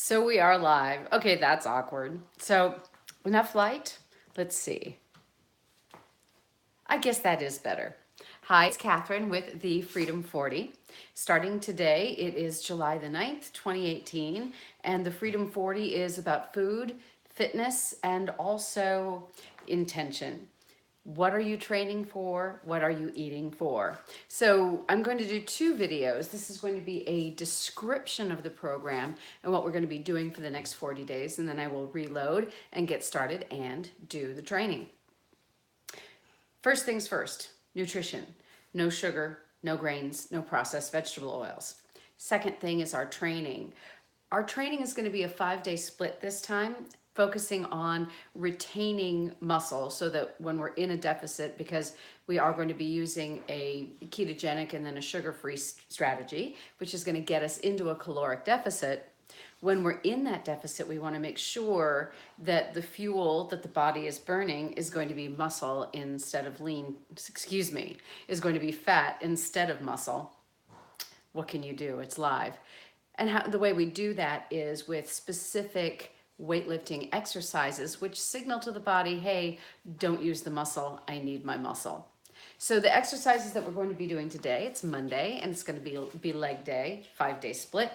So we are live. Okay, that's awkward. So enough light? Let's see. I guess that is better. Hi, it's Catherine with the Freedom 40. Starting today, it is July the 9th, 2018, and the Freedom 40 is about food, fitness, and also intention. What are you training for? What are you eating for? So I'm going to do two videos. This is going to be a description of the program and what we're going to be doing for the next 40 days, and then I will reload and get started and do the training. First things first, nutrition. No sugar, no grains, no processed vegetable oils. Second thing is our training. Our training is going to be a 5-day split this time, focusing on retaining muscle so that when we're in a deficit, because we are going to be using a ketogenic and then a sugar-free strategy, which is going to get us into a caloric deficit. When we're in that deficit, we want to make sure that the fuel that the body is burning is going to be muscle instead of is going to be fat instead of muscle. What can you do? It's live. And the way we do that is with specific weightlifting exercises, which signal to the body, hey, don't use the muscle, I need my muscle. So the exercises that we're going to be doing today, it's Monday, and it's going to be leg day, 5-day split.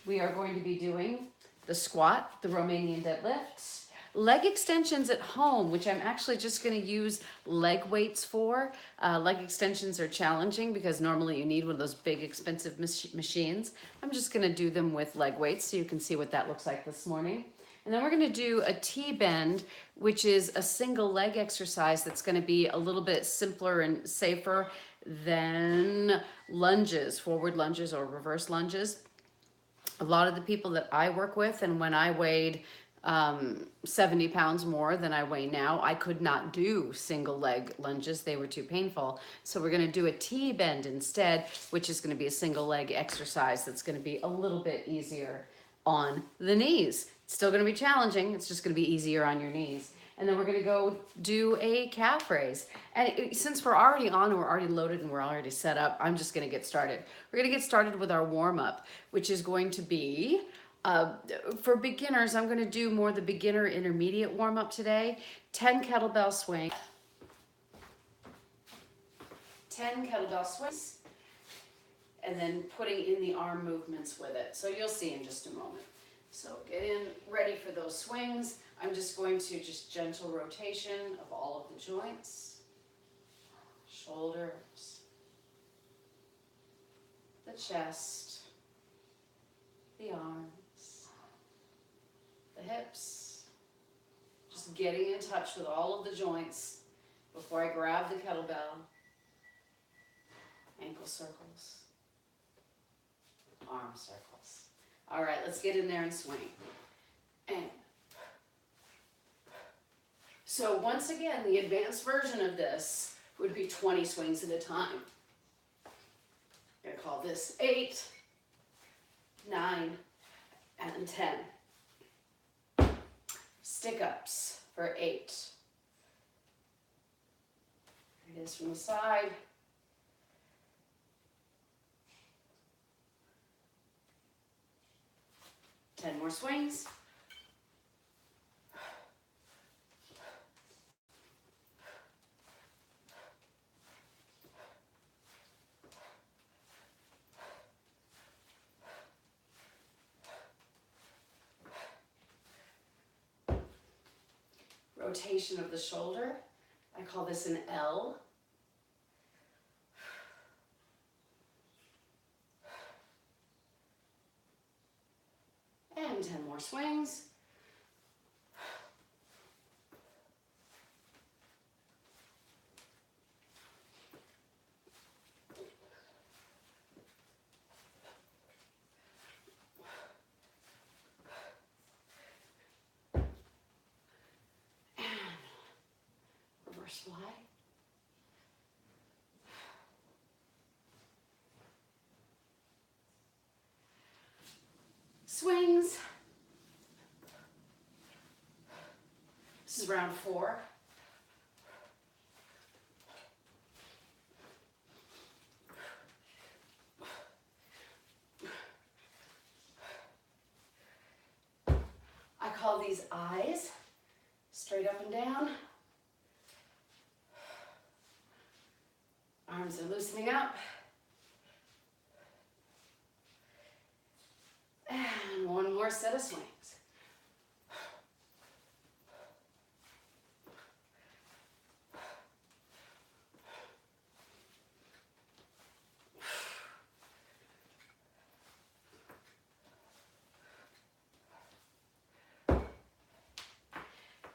We are going to be doing the squat, the Romanian deadlift, leg extensions at home, which I'm actually just going to use leg weights for. Leg extensions are challenging because normally you need one of those big expensive machines. I'm just going to do them with leg weights so you can see what that looks like this morning. And then we're going to do a T-bend, which is a single leg exercise that's going to be a little bit simpler and safer than lunges, forward lunges or reverse lunges. A lot of the people that I work with, and when I weighed 70 pounds more than I weigh now, I could not do single leg lunges. They were too painful. So we're going to do a T-bend instead, which is going to be a single leg exercise that's going to be a little bit easier on the knees. It's still going to be challenging. It's just going to be easier on your knees. And then we're going to go do a calf raise. And since we're already on and we're already loaded and we're already set up, I'm just going to get started. We're going to get started with our warm-up, which is going to be, for beginners, I'm going to do more the beginner intermediate warm-up today. 10 kettlebell swings. 10 kettlebell swings. And then putting in the arm movements with it. So you'll see in just a moment. So get in, ready for those swings. I'm just going to just gentle rotation of all of the joints, shoulders, the chest, the arms, the hips. Just getting in touch with all of the joints before I grab the kettlebell. Ankle circles, arm circles. All right, let's get in there and swing. And so once again, the advanced version of this would be 20 swings at a time. I'm going to call this 8, 9, and 10. Stick-ups for 8. Here it is from the side. 10 more swings. Rotation of the shoulder. I call this an L. And 10 more swings. And reverse fly. Swings. This is round 4. these eyes straight up and down. Arms are loosening up. And one more set of swings.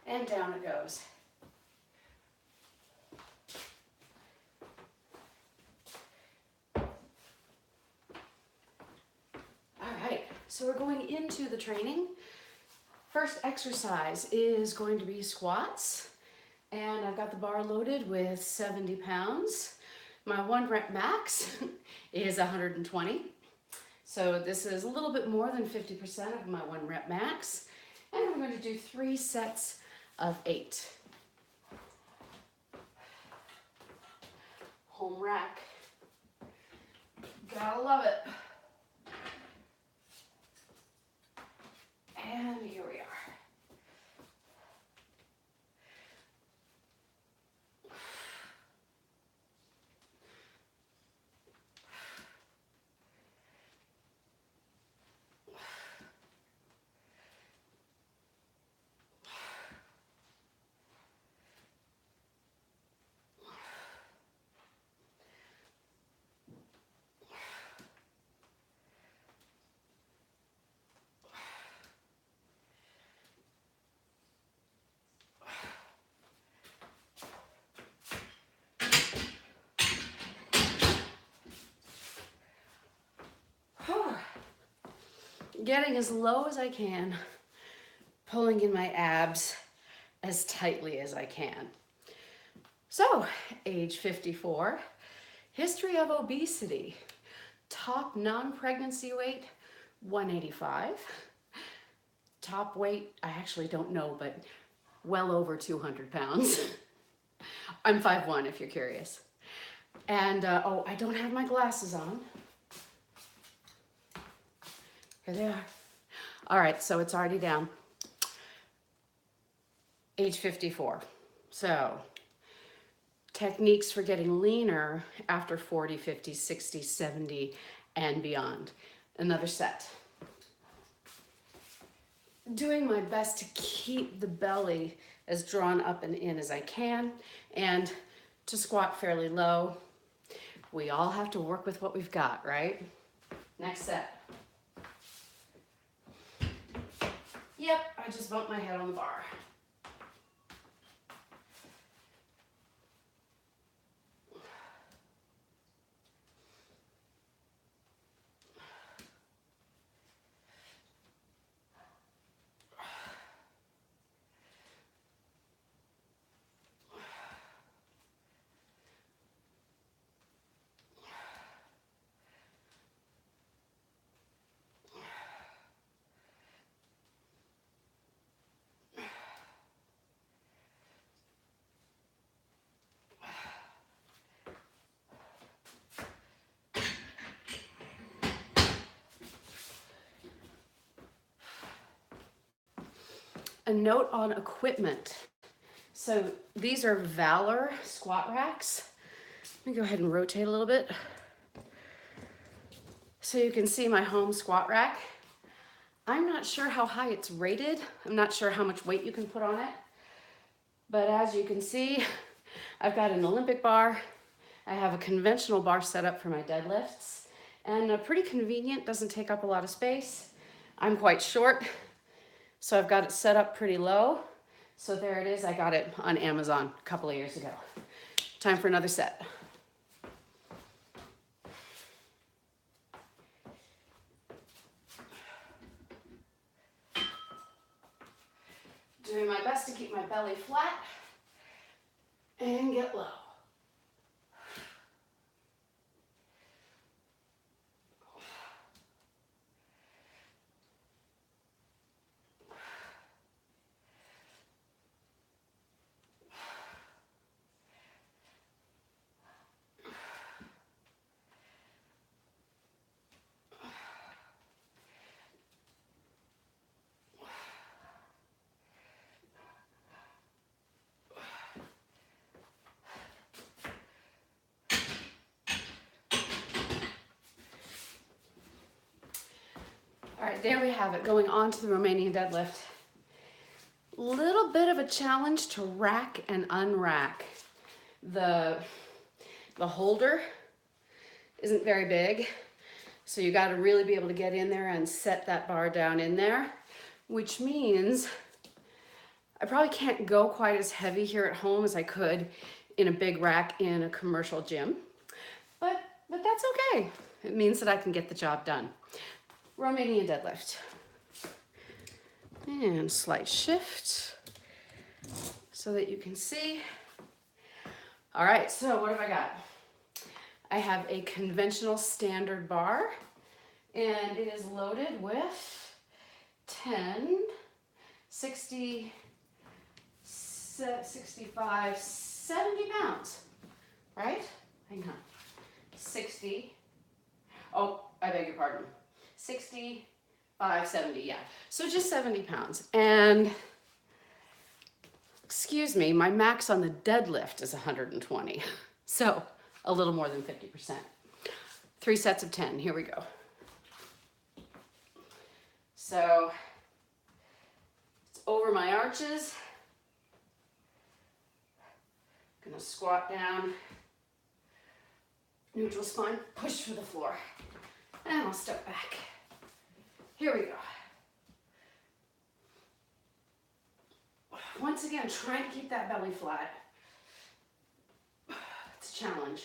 And down it goes. All right, so we're going into the training. First exercise is going to be squats. And I've got the bar loaded with 70 pounds. My 1 rep max is 120. So this is a little bit more than 50% of my 1 rep max. And I'm going to do 3 sets of 8. Home rack. Gotta love it. And here we are. Getting as low as I can, pulling in my abs as tightly as I can. So, age 54, history of obesity, top non-pregnancy weight, 185. Top weight, I actually don't know, but well over 200 pounds. I'm 5'1" if you're curious. And, oh, I don't have my glasses on. Here they are. All right, so it's already down. Age 54. So, techniques for getting leaner after 40, 50, 60, 70, and beyond. Another set. Doing my best to keep the belly as drawn up and in as I can, and to squat fairly low. We all have to work with what we've got, right? Next set. Yep, I just bumped my head on the bar. A note on equipment. So these are Valor squat racks. Let me go ahead and rotate a little bit. So you can see my home squat rack. I'm not sure how high it's rated. I'm not sure how much weight you can put on it. But as you can see, I've got an Olympic bar. I have a conventional bar set up for my deadlifts. And pretty convenient, doesn't take up a lot of space. I'm quite short, so I've got it set up pretty low. So there it is, I got it on Amazon a couple of years ago. Time for another set. Doing my best to keep my belly flat and get low. right, there we have it, going on to the Romanian deadlift. Little bit of a challenge to rack and unrack. The holder isn't very big, so you got to really be able to get in there and set that bar down in there, which means I probably can't go quite as heavy here at home as I could in a big rack in a commercial gym, but that's okay. It means that I can get the job done. Romanian deadlift. And slight shift so that you can see. All right, so what have I got? I have a conventional standard bar, and it is loaded with 10, 60, 65, 70 pounds, right? Hang on. 60, oh, I beg your pardon. 65, 70, yeah. So just 70 pounds. And, excuse me, my max on the deadlift is 120. So a little more than 50%. 3 sets of 10, here we go. So it's over my arches. Gonna squat down, neutral spine, push through the floor. And I'll step back. Here we go. Once again, trying to keep that belly flat. It's a challenge.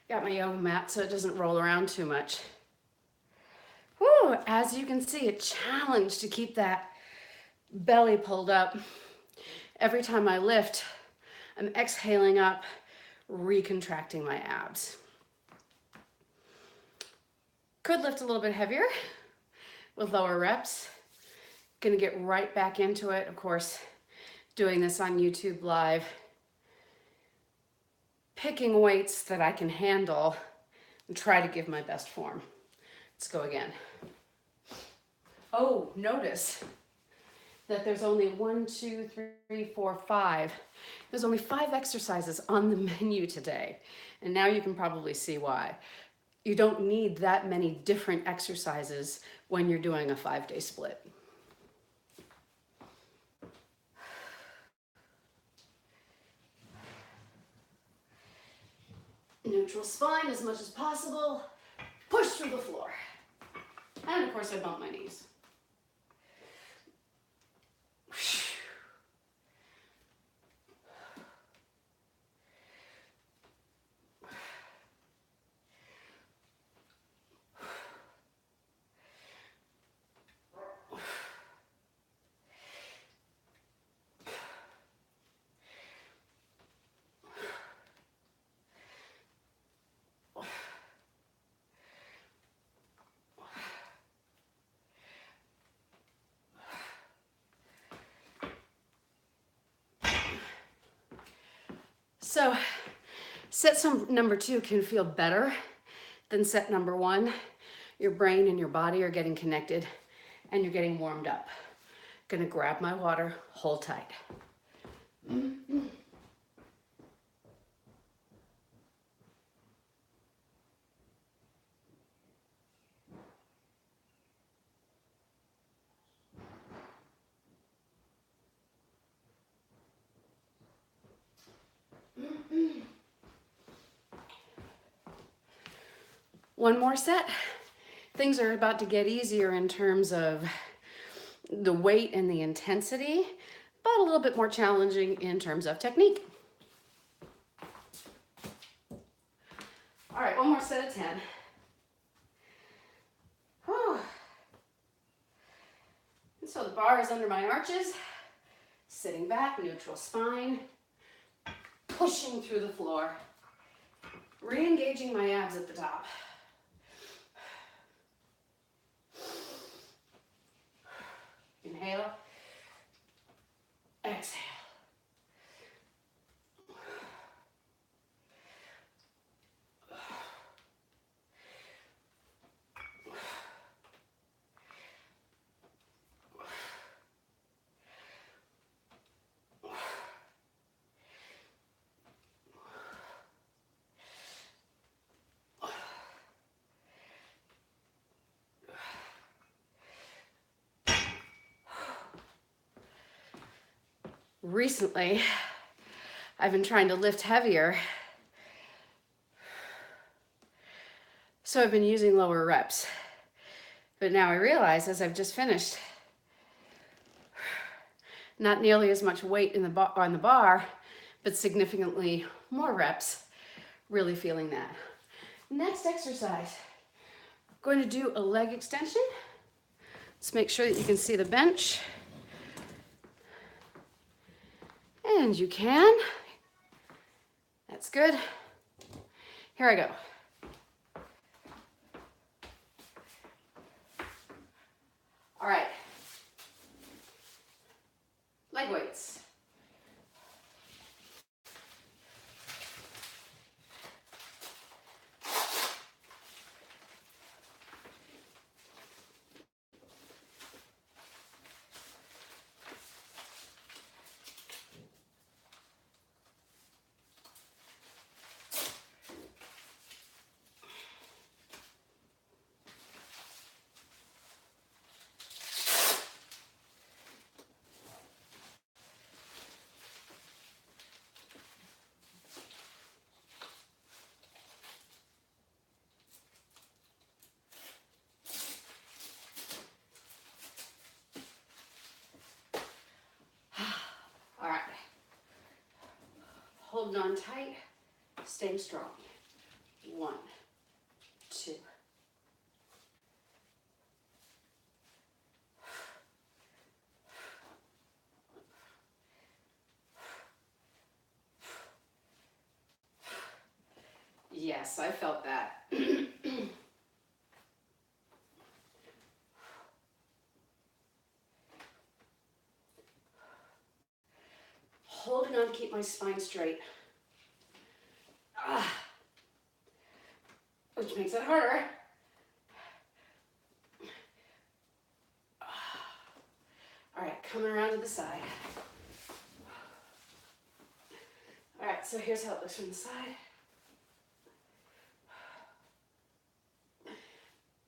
Got my yoga mat so it doesn't roll around too much. Whew, as you can see, a challenge to keep that belly pulled up. Every time I lift, I'm exhaling up, recontracting my abs. Could lift a little bit heavier with lower reps. Gonna get right back into it, of course, doing this on YouTube Live. Picking weights that I can handle and try to give my best form. Let's go again. Oh, notice that there's only 1, 2, 3, 4, 5. There's only 5 exercises on the menu today. And now you can probably see why. You don't need that many different exercises when you're doing a 5-day split. Neutral spine as much as possible. Push through the floor. And of course I bump my knees. So set number 2 can feel better than set number 1. Your brain and your body are getting connected and you're getting warmed up. Gonna grab my water, hold tight. One more set. Things are about to get easier in terms of the weight and the intensity, but a little bit more challenging in terms of technique. All right, one more set of 10. Whew. And so the bar is under my arches, sitting back, neutral spine, pushing through the floor, re-engaging my abs at the top. Inhale, exhale. Recently, I've been trying to lift heavier, so I've been using lower reps. But now I realize, as I've just finished, not nearly as much weight in the on the bar, but significantly more reps, really feeling that. Next exercise, I'm going to do a leg extension. Let's make sure that you can see the bench. And you can. That's good. Here I go. All right. Leg weights. All right. Holding on tight, staying strong. 1, 2. Yes, I felt that. Holding on to keep my spine straight. Which makes it harder. All right, coming around to the side. All right, so here's how it looks from the side.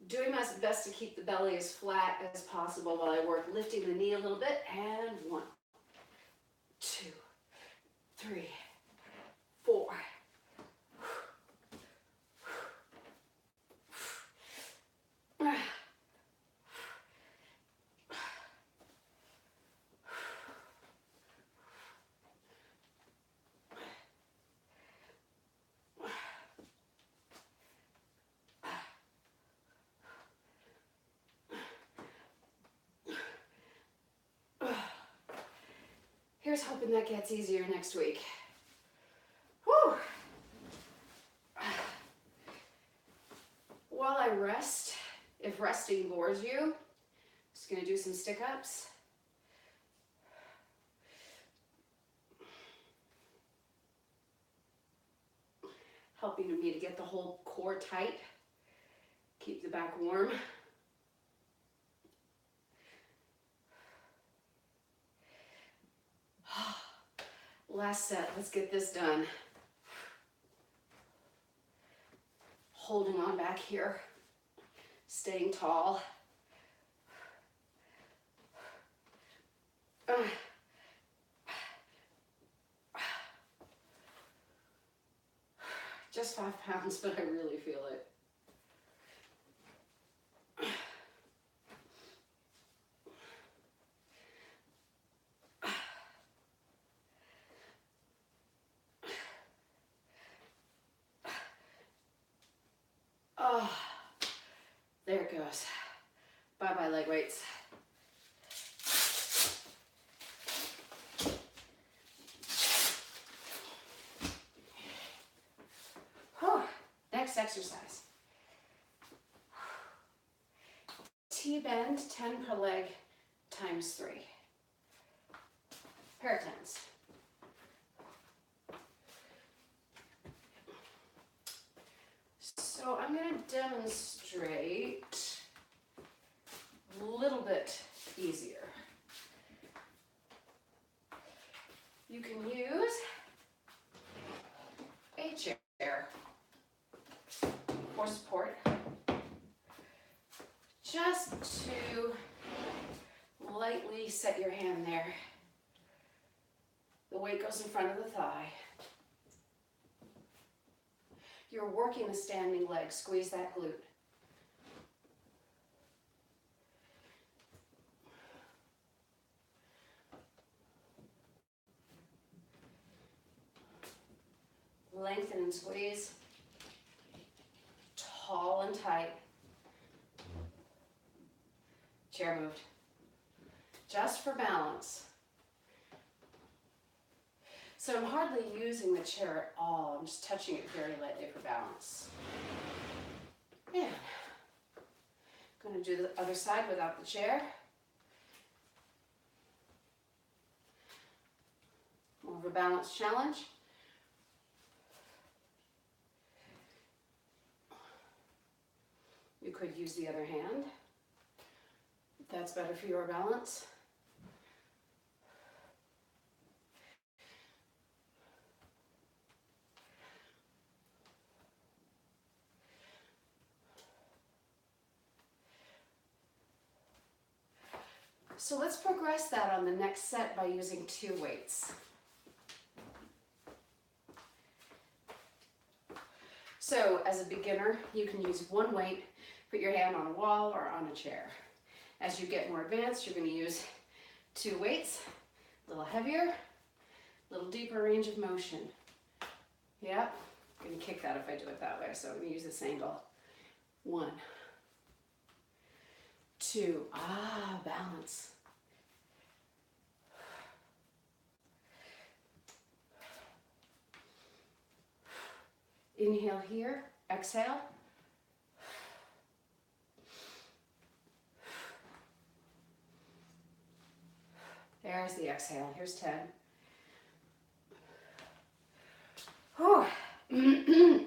Doing my best to keep the belly as flat as possible while I work lifting the knee a little bit. And 1, 2, 3, 4. Here's hoping that gets easier next week. Whew. While I rest, if resting bores you, I'm just gonna do some stick-ups. Helping me to get the whole core tight, keep the back warm. Last set, let's get this done. Holding on back here, staying tall. Just 5 pounds, but I really feel it. Oh, there it goes. Bye-bye leg weights. Whew. Next exercise. T-bend, 10 per leg, times 3. Pair of 10s. So I'm going to demonstrate a little bit easier. You can use a chair for support, just to lightly set your hand there. The weight goes in front of the thigh. You're working the standing leg. Squeeze that glute. Lengthen and squeeze. Tall and tight. Chair moved. Just for balance. So I'm hardly using the chair at all. I'm just touching it very lightly for balance. And I'm going to do the other side without the chair. More of a balance challenge. You could use the other hand, if that's better for your balance. So let's progress that on the next set by using 2 weights. So as a beginner, you can use 1 weight, put your hand on a wall or on a chair. As you get more advanced, you're going to use 2 weights, a little heavier, a little deeper range of motion. Yep, I'm going to kick that if I do it that way, so I'm going to use this angle. 1, 2, balance. Inhale here, exhale. There's the exhale. Here's 10. Whew.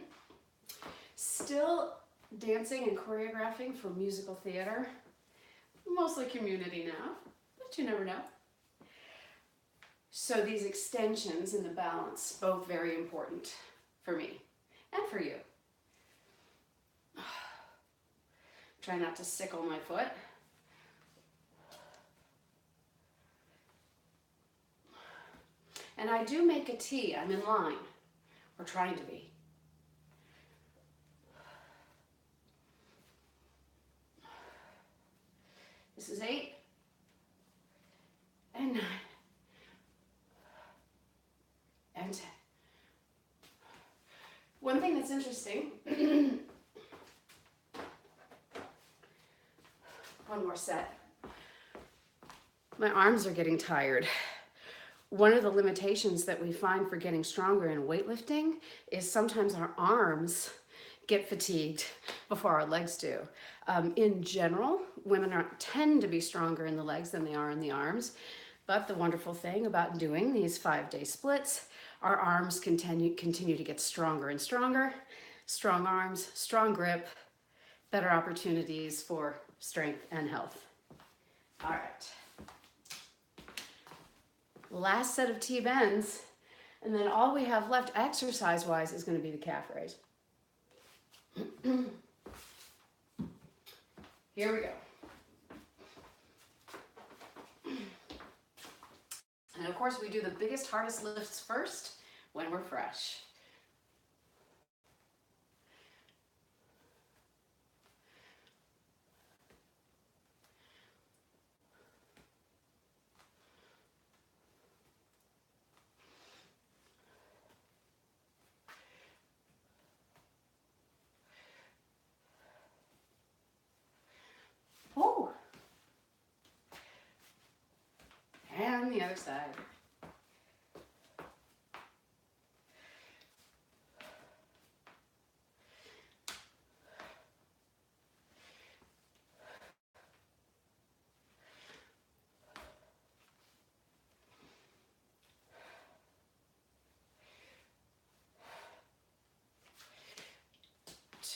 Still dancing and choreographing for musical theater. Mostly community now, but you never know. So these extensions and the balance, both very important for me and for you. Try not to sickle my foot. And I do make a T. I'm in line, or trying to be. This is 8 and 9 and 10. One thing that's interesting, one more set. My arms are getting tired. One of the limitations that we find for getting stronger in weightlifting is sometimes our arms get fatigued before our legs do. In general, women tend to be stronger in the legs than they are in the arms. But the wonderful thing about doing these 5-day splits, our arms continue to get stronger and stronger. Strong arms, strong grip, better opportunities for strength and health. All right. Last set of T-bends, and then all we have left exercise-wise is going to be the calf raise. Here we go. And of course, we do the biggest, hardest lifts first when we're fresh. Oh! And the other side.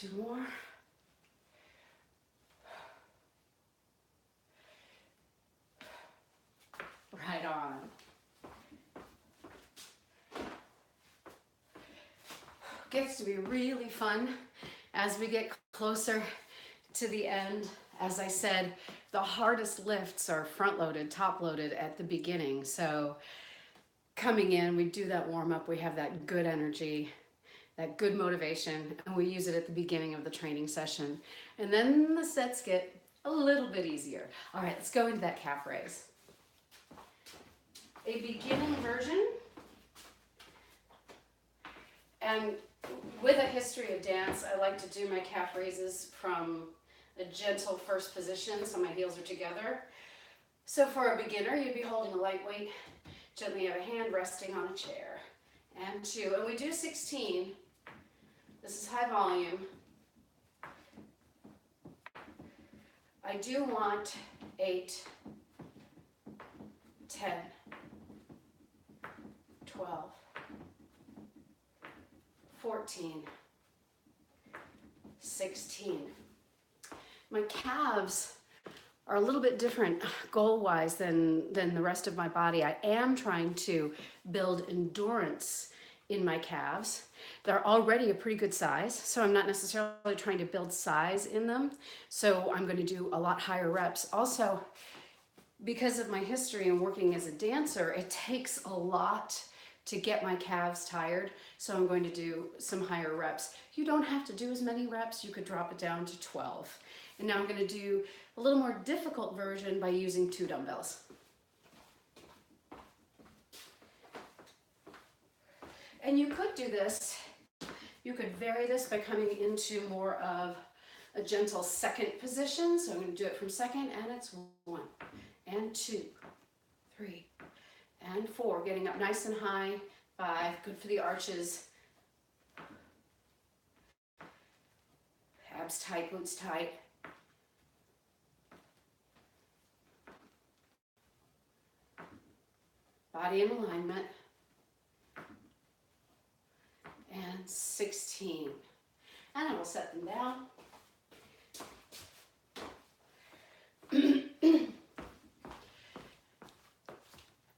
2 more. Right on. Gets to be really fun as we get closer to the end. As I said, the hardest lifts are front loaded, top loaded at the beginning. So coming in, we do that warm up, we have that good energy, that good motivation, and we use it at the beginning of the training session. And then the sets get a little bit easier. All right, let's go into that calf raise. A beginning version, and with a history of dance, I like to do my calf raises from a gentle first position, so my heels are together. So for a beginner, you'd be holding a lightweight, gently have a hand resting on a chair. And 2, and we do 16. This is high volume. I do want 8, 10, 12, 14, 16. My calves are a little bit different goal-wise than the rest of my body. I am trying to build endurance in my calves. They're already a pretty good size, so I'm not necessarily trying to build size in them. So I'm going to do a lot higher reps. Also, because of my history and working as a dancer, it takes a lot to get my calves tired, so I'm going to do some higher reps. You don't have to do as many reps. You could drop it down to 12. And now I'm going to do a little more difficult version by using 2 dumbbells. And you could do this, you could vary this by coming into more of a gentle second position. So I'm going to do it from second, and it's 1 and 2, 3 and 4, getting up nice and high. 5, good for the arches. Abs tight, glutes tight. Body in alignment. And 16. And I will set them down.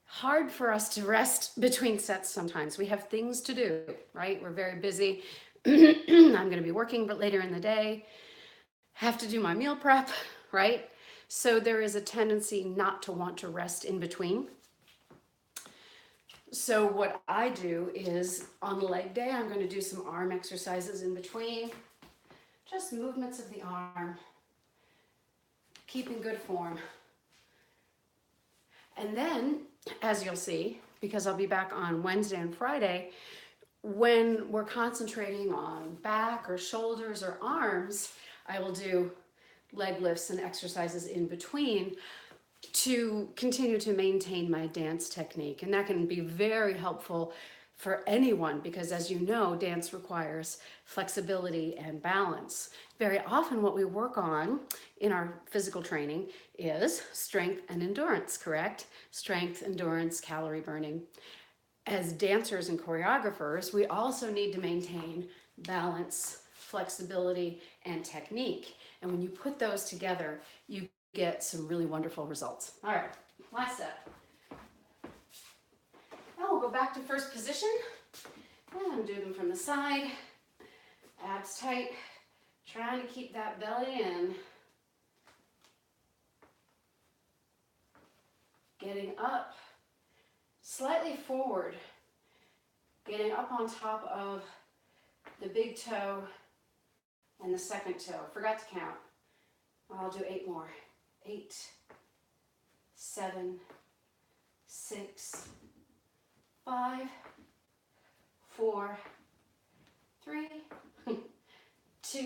Hard for us to rest between sets sometimes. We have things to do, right? We're very busy. I'm going to be working but later in the day. Have to do my meal prep, right? So there is a tendency not to want to rest in between. So what I do is on leg day, I'm going to do some arm exercises in between. Just movements of the arm. Keep in good form. And then, as you'll see, because I'll be back on Wednesday and Friday, when we're concentrating on back or shoulders or arms, I will do leg lifts and exercises in between to continue to maintain my dance technique. And that can be very helpful for anyone because, as you know, dance requires flexibility and balance. Very often what we work on in our physical training is strength and endurance, correct? Strength, endurance, calorie burning. As dancers and choreographers, we also need to maintain balance, flexibility, and technique. And when you put those together, you get some really wonderful results. All right, last step. Now we'll go back to first position and do them from the side. Abs tight, trying to keep that belly in. Getting up, slightly forward, getting up on top of the big toe and the second toe. Forgot to count. I'll do 8 more. 8, 7, 6, 5, 4, 3, 2,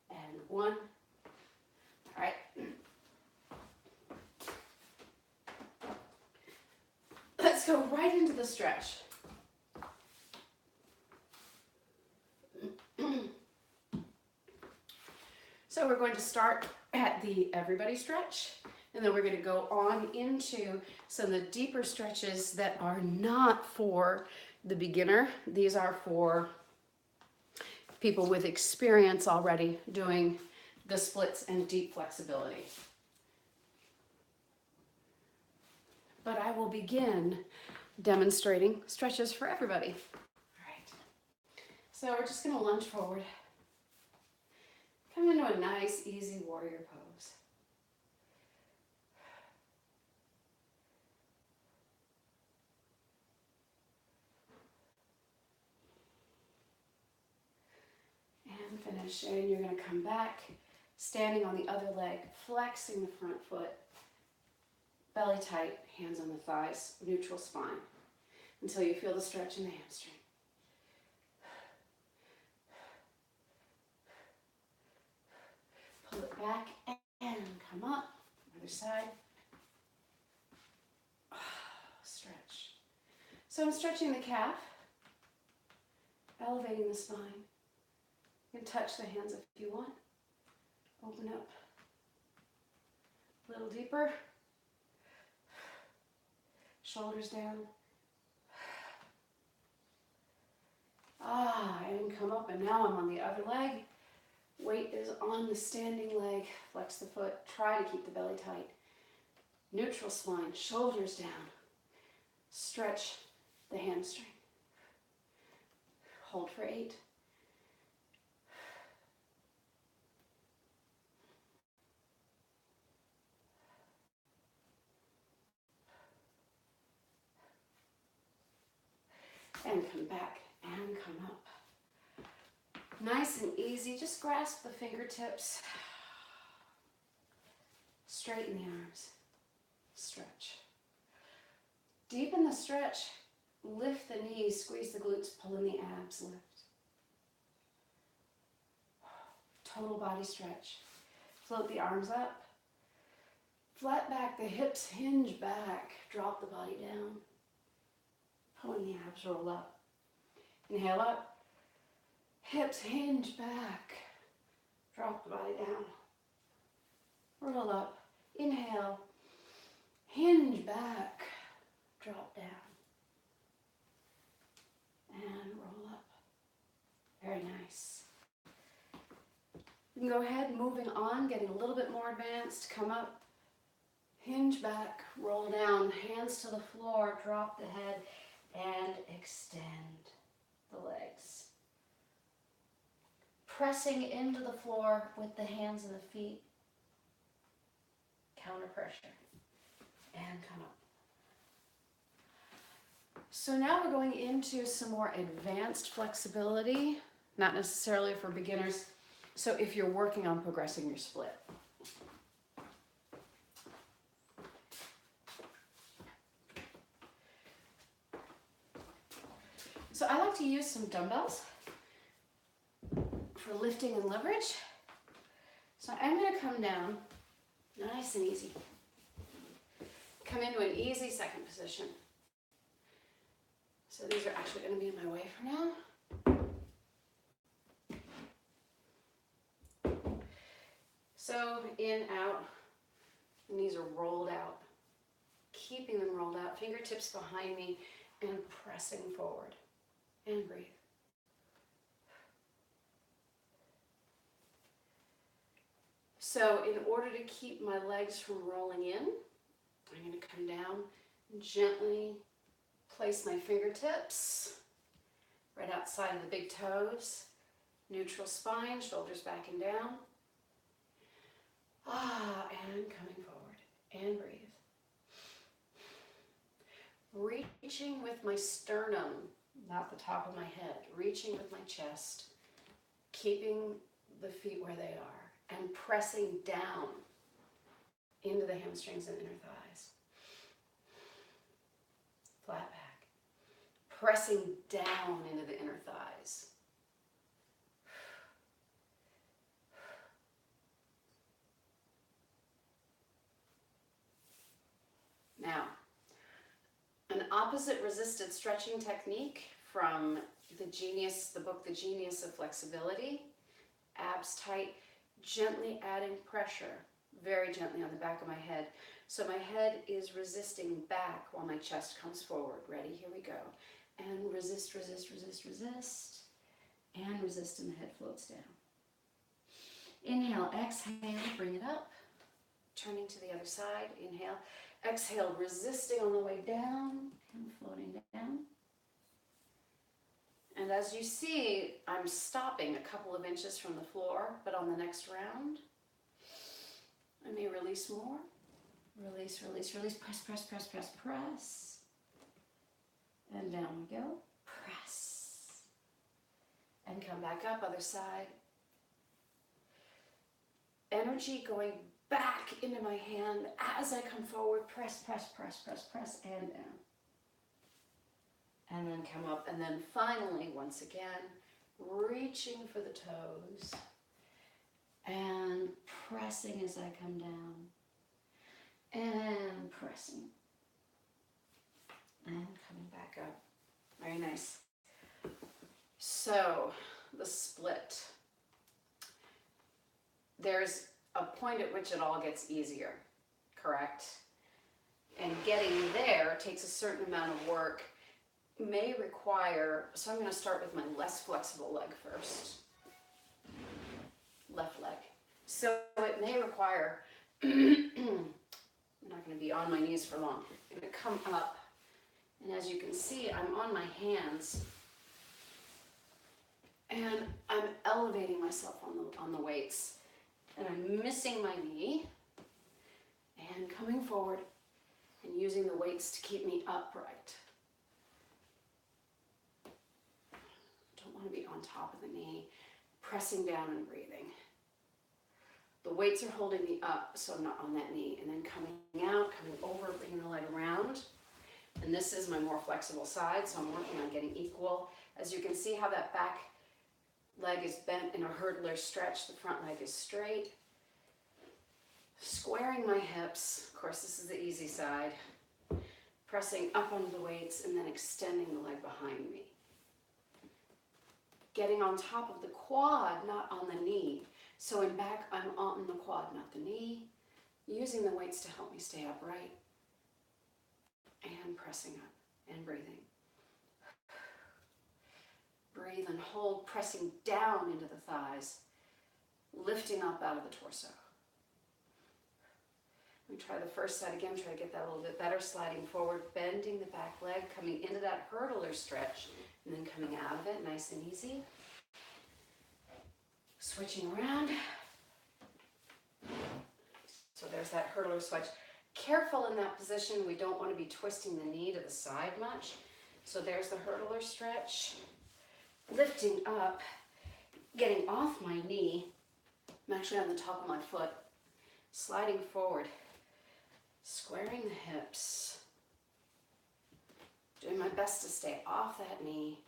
and 1. All right. Let's go right into the stretch. So we're going to start at the everybody stretch, and then we're going to go on into some of the deeper stretches that are not for the beginner. These are for people with experience already doing the splits and deep flexibility. But I will begin demonstrating stretches for everybody. All right. So we're just going to lunge forward. Come into a nice, easy warrior pose. And finish. And you're going to come back, standing on the other leg, flexing the front foot, belly tight, hands on the thighs, neutral spine, until you feel the stretch in the hamstring. Pull it back and come up. Other side. Stretch. So I'm stretching the calf, elevating the spine. You can touch the hands if you want. Open up a little deeper. Shoulders down. And come up, and now I'm on the other leg. Weight is on the standing leg. Flex the foot. Try to keep the belly tight. Neutral spine, shoulders down. Stretch the hamstring. Hold for 8. And come back and come up. Nice and easy. Just grasp the fingertips. Straighten the arms. Stretch. Deepen the stretch. Lift the knees. Squeeze the glutes. Pull in the abs. Lift. Total body stretch. Float the arms up. Flat back. The hips hinge back. Drop the body down. Pull in the abs. Roll up. Inhale up. Hips hinge back. Drop the body down. Roll up. Inhale. Hinge back. Drop down. And roll up. Very nice. You can go ahead, moving on, getting a little bit more advanced. Come up. Hinge back. Roll down. Hands to the floor. Drop the head. And extend the legs. Pressing into the floor with the hands and the feet. Counter pressure. And come up. So now we're going into some more advanced flexibility, not necessarily for beginners. So if you're working on progressing your split. So I like to use some dumbbells for lifting and leverage. So I'm going to come down, nice and easy. Come into an easy second position. So these are actually going to be in my way for now. So in, out, knees are rolled out. Keeping them rolled out, fingertips behind me and pressing forward. And breathe. So in order to keep my legs from rolling in, I'm going to come down and gently place my fingertips right outside of the big toes. Neutral spine, shoulders back and down. And coming forward. And breathe. Reaching with my sternum, not the top of my head. Reaching with my chest. Keeping the feet where they are. And pressing down into the hamstrings and inner thighs. Flat back. Pressing down into the inner thighs. Now, an opposite resisted stretching technique from the book The Genius of Flexibility. Abs tight. Gently adding pressure, very gently on the back of my head. So my head is resisting back while my chest comes forward. Ready? Here we go. And resist, resist, resist, resist. and resist and the head floats down. Inhale, exhale, bring it up. Turning to the other side, inhale, exhale, resisting on the way down and floating down. And as you see, I'm stopping a couple of inches from the floor, but on the next round, I may release more. Release, release, release, press, press, press, press, press. And down we go, press. And come back up, other side. Energy going back into my hand as I come forward, press, press, press, press, press, and down. And then come up, and then finally, once again, reaching for the toes and pressing as I come down and pressing and coming back up. Very nice. So the split. There's a point at which it all gets easier, correct? And getting there takes a certain amount of work. May require, so I'm going to start with my less flexible leg first. Left leg. So it may require, I'm not going to be on my knees for long. I'm going to come up, and as you can see, I'm on my hands, and I'm elevating myself on the weights, and I'm missing my knee, and coming forward, and using the weights to keep me upright. Don't want to be on top of the knee, pressing down and breathing. The weights are holding me up, so I'm not on that knee. And then coming out, coming over, bringing the leg around. And this is my more flexible side, so I'm working on getting equal. As you can see how that back leg is bent in a hurdler stretch, the front leg is straight. Squaring my hips, of course this is the easy side. Pressing up onto the weights and then extending the leg behind me. Getting on top of the quad, not on the knee. So in back, I'm on the quad, not the knee. Using the weights to help me stay upright. And pressing up and breathing. Breathe and hold, pressing down into the thighs. Lifting up out of the torso. We try the first side again, try to get that a little bit better. Sliding forward, bending the back leg, coming into that hurdler stretch, and then coming out of it, nice and easy. Switching around. So there's that hurdler switch. Careful in that position, we don't want to be twisting the knee to the side much. So there's the hurdler stretch. Lifting up, getting off my knee. I'm actually on the top of my foot. Sliding forward, squaring the hips. Doing my best to stay off that knee.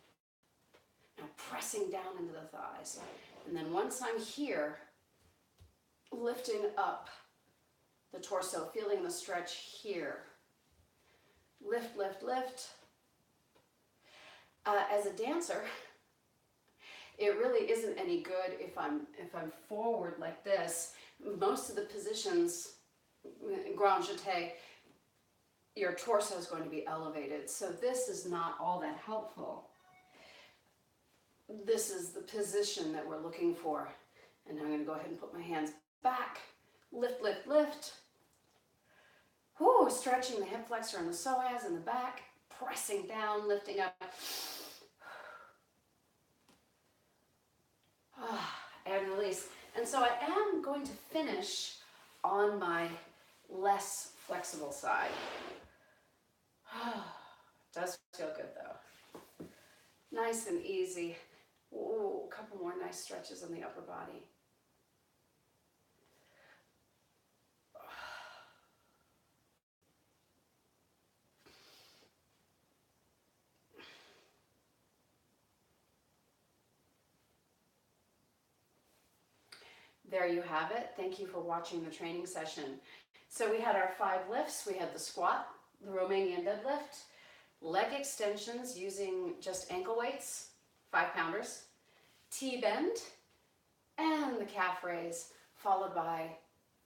Now pressing down into the thighs. And then once I'm here, lifting up the torso, feeling the stretch here. Lift, lift, lift. As a dancer, it really isn't any good if I'm forward like this. Most of the positions, grand jeté, your torso is going to be elevated. So this is not all that helpful. This is the position that we're looking for. And I'm going to go ahead and put my hands back. Lift, lift, lift. Whoo, stretching the hip flexor and the psoas in the back. Pressing down, lifting up. And release. And so I am going to finish on my less flexible side. Does feel good though. Nice and easy. Ooh, a couple more nice stretches on the upper body. There you have it. Thank you for watching the training session. So we had our 5 lifts. We had the squat, the Romanian deadlift, leg extensions using just ankle weights, 5-pounders, T-bend, and the calf raise, followed by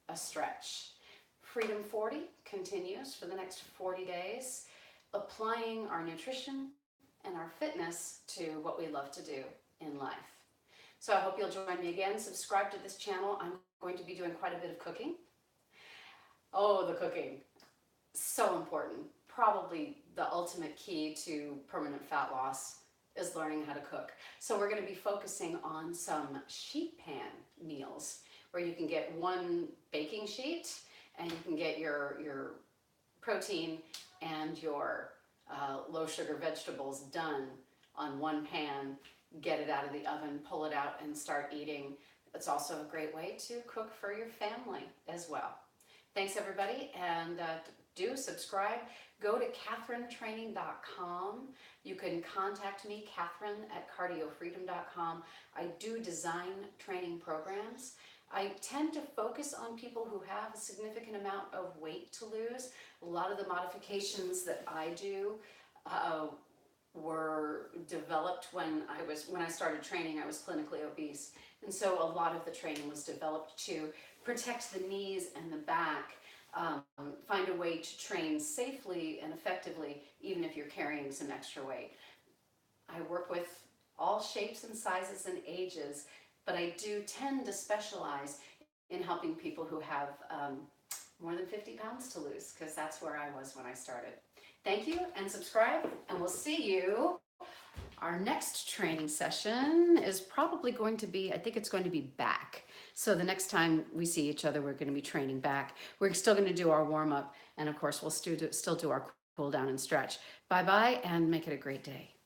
a stretch. Freedom 40 continues for the next 40 days, applying our nutrition and our fitness to what we love to do. in life. So I hope you'll join me again. Subscribe to this channel. I'm going to be doing quite a bit of cooking. Oh, the cooking. So important. Probably the ultimate key to permanent fat loss is learning how to cook. So we're going to be focusing on some sheet pan meals where you can get one baking sheet and you can get your protein and your low sugar vegetables done on one pan, get it out of the oven, pull it out and start eating. It's also a great way to cook for your family as well. Thanks everybody, and do subscribe. Go to catherinetraining.com. You can contact me, Catherine at cardiofreedom.com. I do design training programs. I tend to focus on people who have a significant amount of weight to lose. A lot of the modifications that I do were developed when I started training. I was clinically obese, and so a lot of the training was developed to protect the knees and the back, find a way to train safely and effectively even if you're carrying some extra weight. I work with all shapes and sizes and ages, but I do tend to specialize in helping people who have more than 50 pounds to lose, because that's where I was when I started. Thank you, and subscribe, and we'll see you. Our next training session is probably going to be, I think it's going to be back. So the next time we see each other, we're going to be training back. We're still going to do our warm up, and of course, we'll still do our cool down and stretch. Bye-bye, and make it a great day.